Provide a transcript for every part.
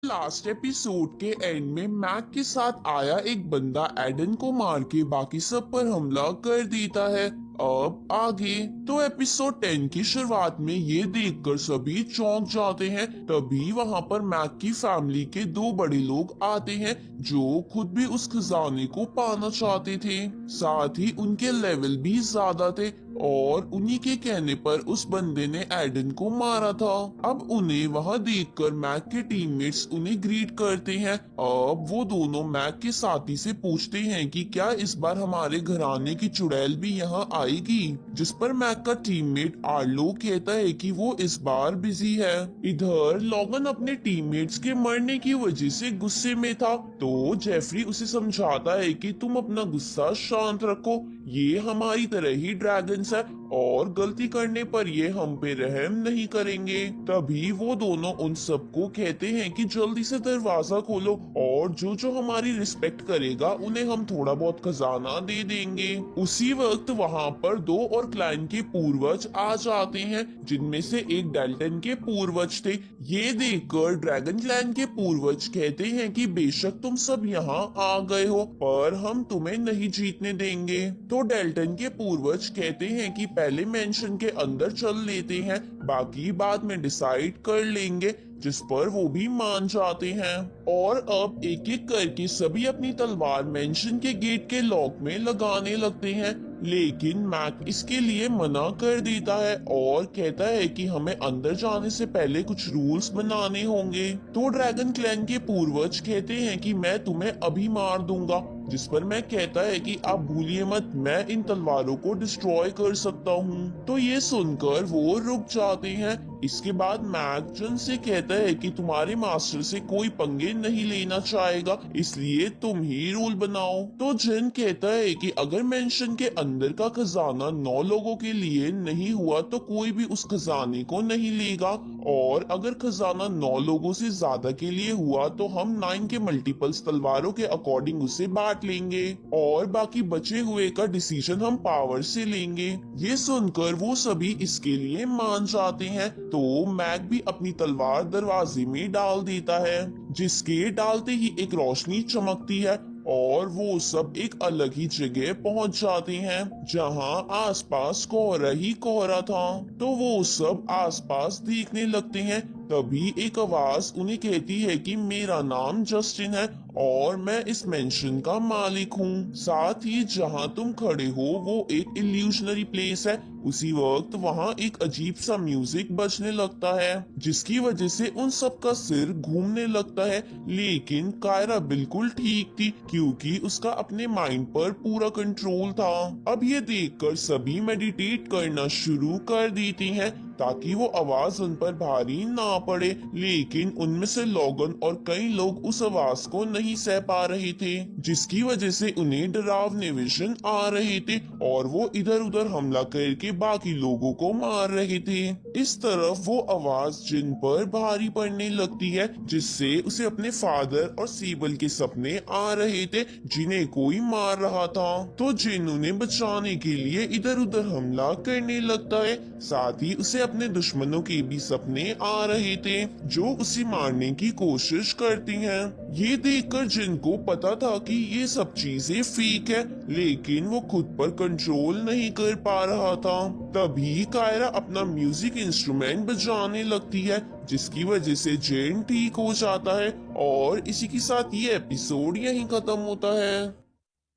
Last episode के and में Mac के साथ आया एक बंदा एडन को मार के बाकी सब पर हमला कर देता है। अब आगे तो एपिसोड 10 की शुरुआत में ये देखकर सभी चौंक जाते हैं। तभी वहां पर मैक की फैमिली के दो बड़े लोग आते हैं जो खुद भी उस खजाने को पाना चाहते थे। साथ ही उनके लेवल भी ज्यादा थे और उन्हीं के कहने पर उस बंदे ने एडन को मारा था। अब उन्हें वहां देखकर मैक के टीममेट्स उन्हें ग्रीट करते हैं। अब वो दोनों मैक के साथी से पूछते हैं कि क्या इस बार हमारे घराने की चुड़ैल भी यहाँ आएगी, जिस पर मैक का टीममेट आर्लो कहता है कि वो इस बार बिजी है। इधर लॉगन अपने टीममेट्स के मरने की वजह से गुस्से में था, तो जेफरी उसे समझाता है कि तुम अपना गुस्सा शांत रखो, ये हमारी तरह ही ड्रैगन्स है और गलती करने पर ये हम पे रहम नहीं करेंगे। तभी वो दोनों उन सबको कहते हैं कि जल्दी से दरवाजा खोलो और जो जो हमारी रिस्पेक्ट करेगा उन्हें हम थोड़ा बहुत खजाना दे देंगे। उसी वक्त वहाँ पर दो और क्लाइन के पूर्वज आ जाते हैं, जिनमें से एक डेल्टन के पूर्वज थे। ये देखकर ड्रैगन क्लैन के पूर्वज कहते हैं कि बेशक तुम सब यहाँ आ गए हो पर हम तुम्हें नहीं जीतने देंगे। तो डेल्टन के पूर्वज कहते हैं कि पहले मेंशन के अंदर चल लेते हैं, बाकी बाद में डिसाइड कर लेंगे, जिस पर वो भी मान जाते हैं। और अब एक एक करके सभी अपनी तलवार मेंशन के गेट के लॉक में लगाने लगते हैं, लेकिन मैक इसके लिए मना कर देता है और कहता है कि हमें अंदर जाने से पहले कुछ रूल्स बनाने होंगे। तो ड्रैगन क्लैन के पूर्वज कहते हैं कि मैं तुम्हें अभी मार दूंगा, जिस पर मैं कहता है कि आप भूलिए मत, मैं इन तलवारों को डिस्ट्रॉय कर सकता हूँ। तो ये सुनकर वो रुक जाते हैं। इसके बाद मैक जन से कहता है कि तुम्हारे मास्टर से कोई पंगे नहीं लेना चाहेगा, इसलिए तुम ही रूल बनाओ। तो जिन कहता है कि अगर मेंशन के अंदर का खजाना 9 लोगों के लिए नहीं हुआ तो कोई भी उस खजाने को नहीं लेगा, और अगर खजाना 9 लोगों से ज्यादा के लिए हुआ तो हम 9 के मल्टीपल्स तलवारों के अकॉर्डिंग उसे बांट लेंगे और बाकी बचे हुए का डिसीजन हम पावर से लेंगे। ये सुनकर वो सभी इसके लिए मान जाते हैं। तो मैक भी अपनी तलवार दरवाजे में डाल देता है, जिसके डालते ही एक रोशनी चमकती है और वो सब एक अलग ही जगह पहुंच जाते हैं जहां आसपास कोहरा ही कोहरा था। तो वो सब आसपास देखने लगते हैं। तभी एक आवाज उन्हें कहती है कि मेरा नाम जस्टिन है और मैं इस मेंशन का मालिक हूँ। साथ ही जहाँ तुम खड़े हो वो एक इल्यूशनरी प्लेस है। उसी वक्त वहाँ एक अजीब सा म्यूजिक बजने लगता है, जिसकी वजह से उन सब का सिर घूमने लगता है। लेकिन कायरा बिल्कुल ठीक थी क्योंकि उसका अपने माइंड पर पूरा कंट्रोल था। अब ये देखकर सभी मेडिटेट करना शुरू कर देती हैं ताकि वो आवाज उन पर भारी ना पड़े। लेकिन उनमें से लोगन और कई लोग उस आवाज को नहीं सह पा रहे थे, जिसकी वजह से उन्हें डरावने विजन आ रहे थे और वो इधर उधर हमला करके बाकी लोगों को मार रहे थे। इस तरफ वो आवाज जिन पर भारी पड़ने लगती है, जिससे उसे अपने फादर और सीबल के सपने आ रहे थे जिन्हें कोई मार रहा था। तो जिन उन्हें बचाने के लिए इधर उधर हमला करने लगता है। साथ ही उसे अपने दुश्मनों के भी सपने आ रहे थे जो उसे मारने की कोशिश करती हैं। ये देखकर जिनको पता था कि ये सब चीजें फेक है, लेकिन वो खुद पर कंट्रोल नहीं कर पा रहा था। तभी कायरा अपना म्यूजिक इंस्ट्रूमेंट बजाने लगती है, जिसकी वजह से जेन ठीक हो जाता है और इसी के साथ ये एपिसोड यहीं खत्म होता है।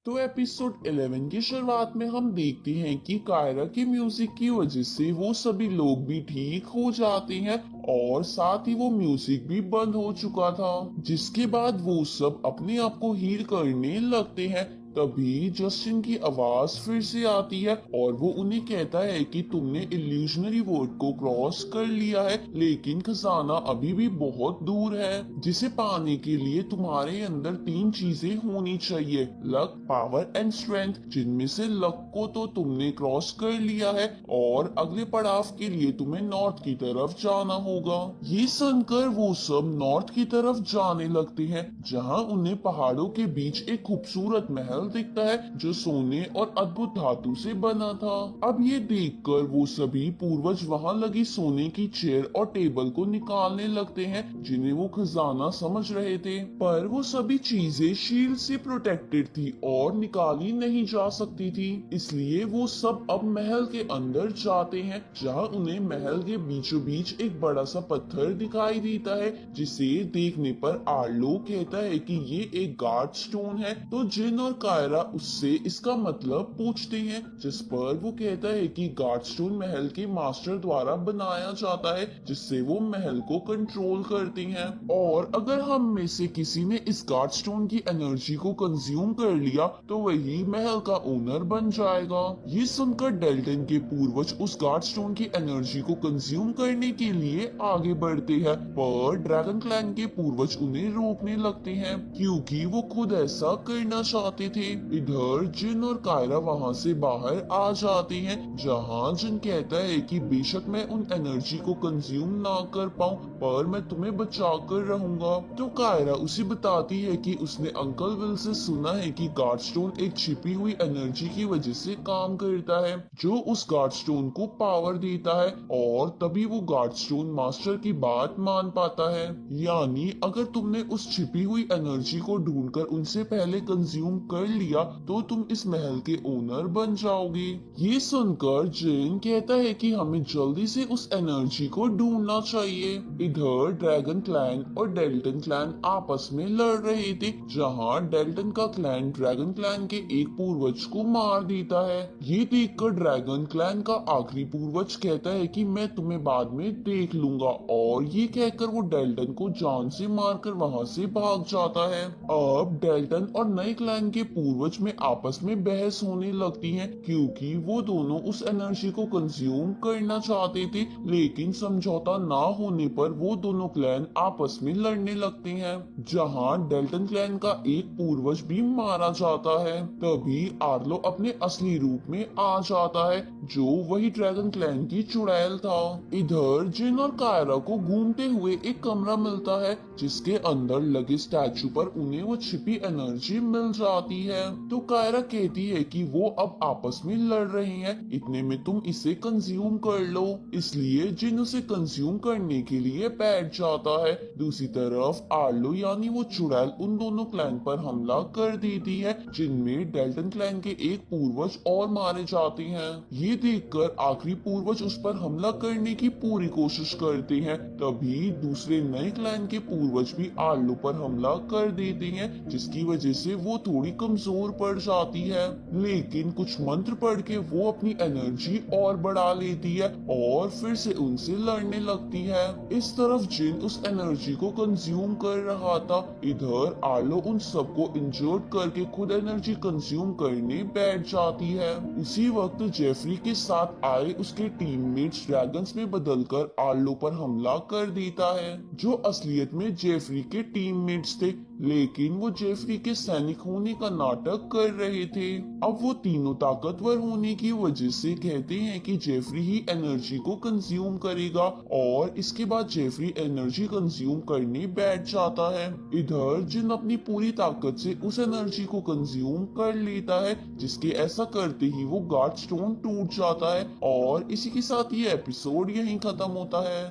तो एपिसोड 11 की शुरुआत में हम देखते हैं कि कायरा के म्यूजिक की वजह से वो सभी लोग भी ठीक हो जाते हैं और साथ ही वो म्यूजिक भी बंद हो चुका था, जिसके बाद वो सब अपने आप को हील करने लगते हैं। तभी जस्टिन की आवाज फिर से आती है और वो उन्हें कहता है कि तुमने इल्यूशनरी वर्ल्ड को क्रॉस कर लिया है, लेकिन खजाना अभी भी बहुत दूर है, जिसे पाने के लिए तुम्हारे अंदर 3 चीजें होनी चाहिए, लक, पावर एंड स्ट्रेंथ, जिनमें से लक को तो तुमने क्रॉस कर लिया है और अगले पड़ाव के लिए तुम्हें नॉर्थ की तरफ जाना होगा। ये सुनकर वो सब नॉर्थ की तरफ जाने लगते हैं, जहाँ उन्हें पहाड़ों के बीच एक खूबसूरत महल महल दिखता है जो सोने और अद्भुत धातु से बना था। अब ये देखकर वो सभी पूर्वज वहाँ लगी सोने की चेयर और टेबल को निकालने लगते हैं जिन्हें वो खजाना समझ रहे थे, पर वो सभी चीजें शील्ड से प्रोटेक्टेड थी और निकाली नहीं जा सकती थी। इसलिए वो सब अब महल के अंदर जाते हैं जहाँ उन्हें महल के बीचों बीच एक बड़ा सा पत्थर दिखाई देता है जिसे देखने पर आर्लो कहता है कि ये एक गार्ड स्टोन है। तो जिन और कायरा उससे इसका मतलब पूछते हैं, जिस पर वो कहता है कि गार्ड स्टोन महल के मास्टर द्वारा बनाया जाता है जिससे वो महल को कंट्रोल करते हैं, और अगर हम में से किसी ने इस गार्ड स्टोन की एनर्जी को कंज्यूम कर लिया तो वही महल का ओनर बन जाएगा। ये सुनकर डेल्टन के पूर्वज उस गार्ड स्टोन की एनर्जी को कंज्यूम करने के लिए आगे बढ़ते हैं, पर ड्रैगन क्लैन के पूर्वज उन्हें रोकने लगते हैं क्योंकि वो खुद ऐसा करना चाहते थे। इधर जिन और कायरा वहाँ से बाहर आ जाते हैं जहाँ जिन कहता है कि बेशक मैं उन एनर्जी को कंज्यूम ना कर पाऊँ पर मैं तुम्हें बचा कर रहूंगा। तो कायरा उसे बताती है कि उसने अंकल विल से सुना है कि गार्ड स्टोन एक छिपी हुई एनर्जी की वजह से काम करता है जो उस गार्ड स्टोन को पावर देता है, और तभी वो गार्ड स्टोन मास्टर की बात मान पाता है। यानी अगर तुमने उस छिपी हुई एनर्जी को ढूंढकर उनसे पहले कंज्यूम कर लिया तो तुम इस महल के ओनर बन जाओगे। ये सुनकर जिन कहता है कि हमें जल्दी से उस एनर्जी को ढूंढना चाहिए। इधर ड्रैगन क्लैन और डेल्टन क्लैन आपस में लड़ रहे थे जहाँ डेल्टन का क्लैन ड्रैगन क्लैन के एक पूर्वज को मार देता है। ये देखकर ड्रैगन क्लैन का आखिरी पूर्वज कहता है कि मैं तुम्हें बाद में देख लूंगा, और ये कहकर वो डेल्टन को जान से मारकर वहां से भाग जाता है। अब डेल्टन और नए क्लैन के पूर्वज में आपस में बहस होने लगती है क्योंकि वो दोनों उस एनर्जी को कंज्यूम करना चाहते थे, लेकिन समझौता ना होने पर वो दोनों क्लैन आपस में लड़ने लगते हैं जहाँ डेल्टन क्लैन का एक पूर्वज भी मारा जाता है। तभी आर्लो अपने असली रूप में आ जाता है जो वही ड्रैगन क्लैन की चुड़ैल था। इधर जिन और कायरा को घूमते हुए एक कमरा मिलता है जिसके अंदर लगे स्टैचू पर उन्हें वो छिपी एनर्जी मिल जाती है। तो कायरा कहती है कि वो अब आपस में लड़ रहे हैं, इतने में तुम इसे कंज्यूम कर लो। इसलिए जिन उसे कंज्यूम करने के लिए बैठ जाता है। दूसरी तरफ आर्लो यानी वो चुड़ैल उन दोनों क्लैन पर हमला कर देती है जिनमें डेल्टन क्लैन के एक पूर्वज और मारे जाते हैं। ये देखकर आखिरी पूर्वज उस पर हमला करने की पूरी कोशिश करते हैं, तभी दूसरे नए क्लैन के पूर्वज भी आर्लो पर हमला कर देते हैं जिसकी वजह से वो थोड़ी कमजोर पड़ जाती है, लेकिन कुछ मंत्र पढ़ के वो अपनी एनर्जी और बढ़ा लेती है और फिर से उनसे लड़ने लगती है। इस तरफ जिन उस एनर्जी को कंज्यूम कर रहा था, इधर आर्लो उन सबको इंजर्ड करके खुद एनर्जी कंज्यूम करने बैठ जाती है। उसी वक्त जेफरी के साथ आए उसके टीममेट्स ड्रैगन्स में बदलकर आर्लो पर हमला कर देता है जो असलियत में जेफरी के टीममेट्स थे, लेकिन वो जेफरी के सैनिक होने का नाटक कर रहे थे। अब वो तीनों ताकतवर होने की वजह से कहते हैं कि जेफरी ही एनर्जी को कंज्यूम करेगा, और इसके बाद जेफरी एनर्जी कंज्यूम करने बैठ जाता है। इधर जिन अपनी पूरी ताकत से उस एनर्जी को कंज्यूम कर लेता है जिसके ऐसा करते ही वो गार्ड स्टोन टूट जाता है, और इसी के साथ ये एपिसोड यहीं खत्म होता है।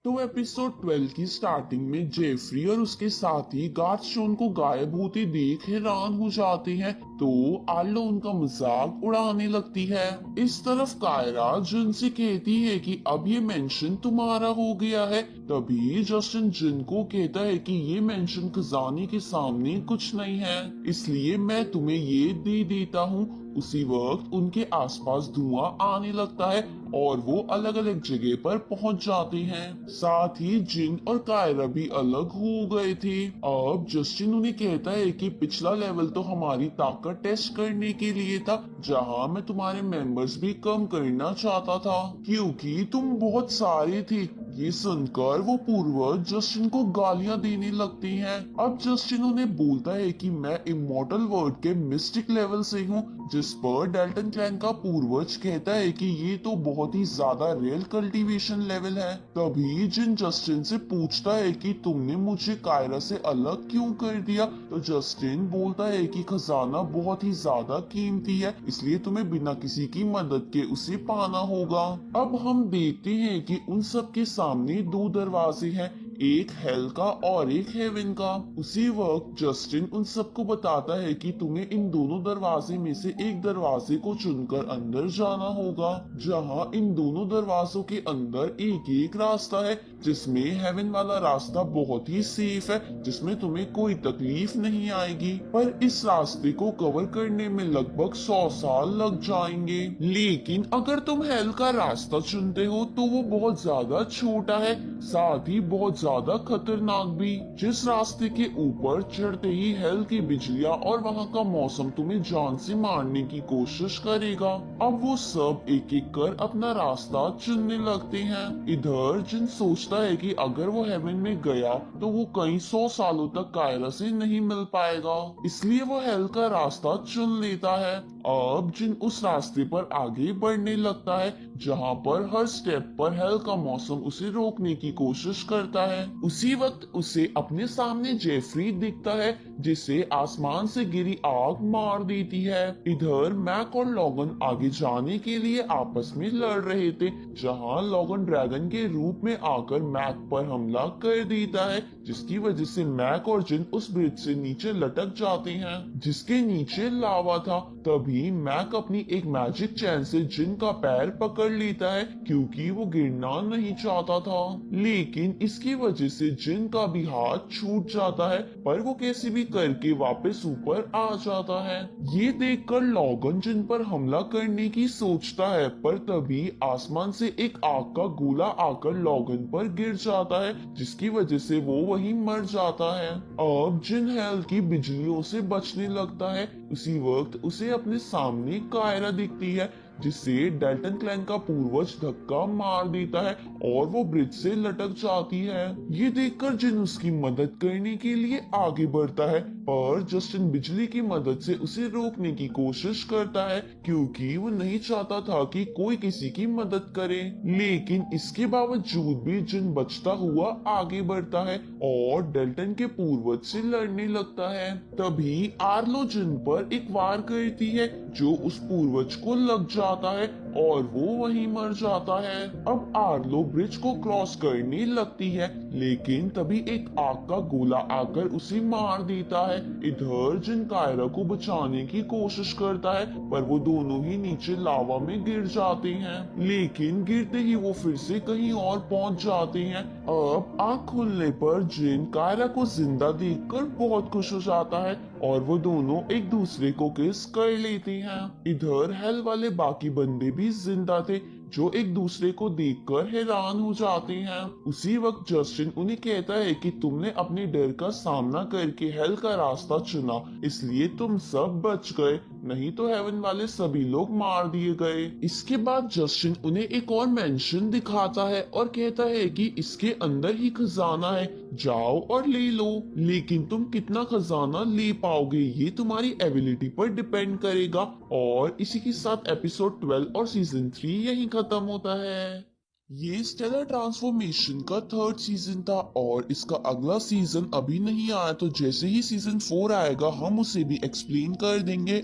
तो एपिसोड 12 की स्टार्टिंग में जेफरी और उसके साथी गार्ड स्टोन को गायब होते देख हैरान हो जाते हैं, तो आर्लो उनका मजाक उड़ाने लगती है। इस तरफ कायरा जिनसे कहती है कि अब ये मेंशन तुम्हारा हो गया है, तभी जस्टिन जिन को कहता है कि ये मेंशन खजाने के सामने कुछ नहीं है, इसलिए मैं तुम्हें ये दे देता हूँ। उसी वक्त उनके आसपास धुआं आने लगता है और वो अलग अलग जगह पर पहुंच जाते हैं। साथ ही जिन और कायरा भी अलग हो गए थे। अब जस्टिन उन्हें कहता है कि पिछला लेवल तो हमारी ताकत टेस्ट करने के लिए था, जहां मैं तुम्हारे मेंबर्स भी कम करना चाहता था क्योंकि तुम बहुत सारे थे। ये सुनकर वो पूर्वज जस्टिन को गालियां देने लगती हैं। अब जस्टिन उन्हें बोलता है कि मैं इमोर्टल वर्ल्ड के मिस्टिक लेवल से हूँ, जिस पर डेल्टन क्लैन का पूर्वज कहता है कि ये तो बहुत ही ज्यादा रेयर कल्टीवेशन लेवल है। तभी जिन जस्टिन से पूछता है कि तुमने मुझे कायरा से अलग क्यों कर दिया, तो जस्टिन बोलता है कि खजाना बहुत ही ज्यादा कीमती है, इसलिए तुम्हें बिना किसी की मदद के उसे पाना होगा। अब हम देखते हैं कि उन सब के सामने दो दरवाजे हैं, एक हेल का और एक हेवन का। उसी वक्त जस्टिन उन सबको बताता है कि तुम्हें इन दोनों दरवाजे में से एक दरवाजे को चुनकर अंदर जाना होगा, जहां इन दोनों दरवाजों के अंदर एक एक रास्ता है, जिसमें हेवन वाला रास्ता बहुत ही सेफ है, जिसमें तुम्हें कोई तकलीफ नहीं आएगी। पर इस रास्ते को कवर करने में लगभग 100 साल लग जाएंगे। लेकिन अगर तुम हेल का रास्ता चुनते हो तो वो बहुत ज्यादा छोटा है, साथ ही बहुत ज्यादा खतरनाक भी। जिस रास्ते के ऊपर चढ़ते ही हेल की बिजलियां और वहां का मौसम तुम्हें जान से मारने की कोशिश करेगा। अब वो सब एक एक कर अपना रास्ता चुनने लगते हैं। इधर जिन सोचता है कि अगर वो हेवन में गया तो वो कई 100 सालों तक कायरा से नहीं मिल पाएगा, इसलिए वो हेल का रास्ता चुन लेता है। अब जिन उस रास्ते पर आगे बढ़ने लगता है, जहाँ पर हर स्टेप पर हेल का मौसम उसे रोकने की कोशिश करता है। उसी वक्त उसे अपने सामने जेफरी दिखता है, जिसे आसमान से गिरी आग मार देती है। इधर मैक और लॉगन आगे जाने के लिए आपस में लड़ रहे थे, जहाँ लॉगन ड्रैगन के रूप में आकर मैक पर हमला कर देता है, जिसकी वजह से मैक और जिन उस ब्रिज से नीचे लटक जाते हैं, जिसके नीचे लावा था। तभी मैक अपनी एक मैजिक चैन से जिन का पैर पकड़ लेता है, क्योंकि वो गिरना नहीं चाहता था। लेकिन इसकी वजह से जिन का भी हाथ छूट जाता है, पर वो कैसे भी करके वापस ऊपर आ जाता है। ये देखकर लॉगन जिन पर हमला करने की सोचता है, पर तभी आसमान से एक आग का गोला आकर लॉगन पर गिर जाता है, जिसकी वजह से वो वहीं मर जाता है। अब जिन हेल की बिजलियों से बचने लगता है, उसी वक्त उसे अपने सामने कायरा दिखती है, जिसे डेल्टन क्लैन का पूर्वज धक्का मार देता है और वो ब्रिज से लटक जाती है। ये देखकर जिन उसकी मदद करने के लिए आगे बढ़ता है, पर जस्टिन बिजली की मदद से उसे रोकने की कोशिश करता है, क्योंकि वो नहीं चाहता था कि कोई किसी की मदद करे। लेकिन इसके बावजूद भी जिन बचता हुआ आगे बढ़ता है और डेल्टन के पूर्वज से लड़ने लगता है। तभी आर्लो जिन पर एक वार करती है, जो उस पूर्वज को लग जाता है और वो वहीं मर जाता है। अब आर्लो ब्रिज को क्रॉस करने लगती है, लेकिन तभी एक आग का गोला आकर उसे मार देता है। इधर जिन कायरा को बचाने की कोशिश करता है, पर वो दोनों ही नीचे लावा में गिर जाते हैं। लेकिन गिरते ही वो फिर से कहीं और पहुंच जाते हैं। अब आँख खुलने पर जिन कायरा को जिंदा देखकर बहुत खुश हो जाता है और वो दोनों एक दूसरे को किस कर लेते हैं। इधर हेल वाले बाकी बंदे भी जिंदा थे, जो एक दूसरे को देखकर हैरान हो जाते हैं। उसी वक्त जस्टिन उन्हें कहता है कि तुमने अपने डर का सामना करके हेल का रास्ता चुना, इसलिए तुम सब बच गए, नहीं तो हेवन वाले सभी लोग मार दिए गए। इसके बाद जस्टिन उन्हें एक और मेंशन दिखाता है और कहता है कि इसके अंदर ही खजाना है, जाओ और ले लो। लेकिन तुम कितना खजाना ले पाओगे ये तुम्हारी एबिलिटी पर डिपेंड करेगा। और इसी के साथ एपिसोड 12 और सीजन 3 यहीं खत्म होता है। ये स्टेलर ट्रांसफॉर्मेशन का 3rd सीजन था और इसका अगला सीजन अभी नहीं आया, तो जैसे ही सीजन 4 आएगा हम उसे भी एक्सप्लेन कर देंगे।